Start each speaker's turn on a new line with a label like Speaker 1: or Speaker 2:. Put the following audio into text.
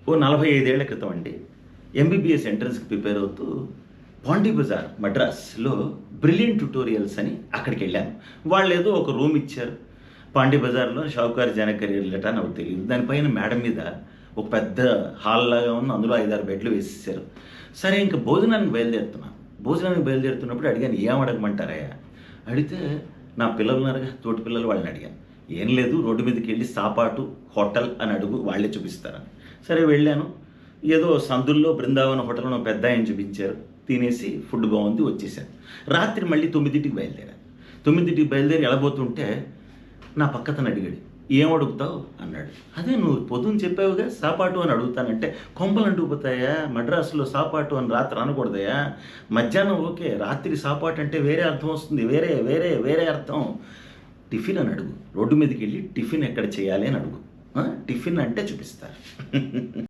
Speaker 1: ఓ 45 ఏళ్ల క్రితం అండి. ఎంబీబీఎస్ ఎంట్రన్స్‌కి ప్రిపేర్ అవుతూ పాండీ బజార్ మద్రాస్‌లో బ్రిలియంట్ ట్యుటోరియల్స్ అని అక్కడికెళ్ళాను. వాళ్ళేదో ఒక రూమ్ ఇచ్చారు. పాండీ బజార్‌లో షావుకార్ జనకర్ ఇల్లట నాకు తెలీదు. దానిపైన మేడ మీద ఒక పెద్ద హాల్‌లాగా ఉంది. అందులో 5, 6 బెడ్‌లు వేసేసారు. సరే ఇంక భోజనానికి బయలుదేరుతున్నాను. భోజనానికి బయలుదేరుతున్నప్పుడు అడిగాను, "ఏం అడగమంటారయ్యా?" అడిగితే నా పిల్లలున్నారుగా తోటి పిల్లలు వాళ్ళని అడిగాను. "ఏం లేదు, రోడ్డు మీదకెళ్ళి సాపాటు హోటల్ అని అడుగు వాళ్ళే చూపిస్తారని." సరే వెళ్ళాను. ఏదో సందుల్లో బృందావన హోటల్ అని ఒక పెద్దాయన చూపించారు. తినేసి ఫుడ్ బాగుంది వచ్చేసాను. రాత్రి మళ్ళీ 9కి బయలుదేరాను. 9కి బయలుదేరి ఎళ్ళబోతుంటే నా పక్కతను అడిగాడు, "ఏం అడుగుతావు?" అన్నాడు. "అదే నువ్వు పొద్దున చెప్పావుగా సాపాటు అని అడుగుతానంటే." "కొంపలు అంటుకుపోతాయా? మద్రాసులో సాపాటు అని రాత్రి అనకూడదయా? మధ్యాహ్నం ఓకే, రాత్రి సాపాటు అంటే వేరే అర్థం వస్తుంది. వేరే వేరే వేరే అర్థం. టిఫిన్ అని అడుగు. రోడ్డు మీదకెళ్ళి టిఫిన్ ఎక్కడ చేయాలి అని అడుగు. టిఫిన్ అంటే చూపిస్తారు."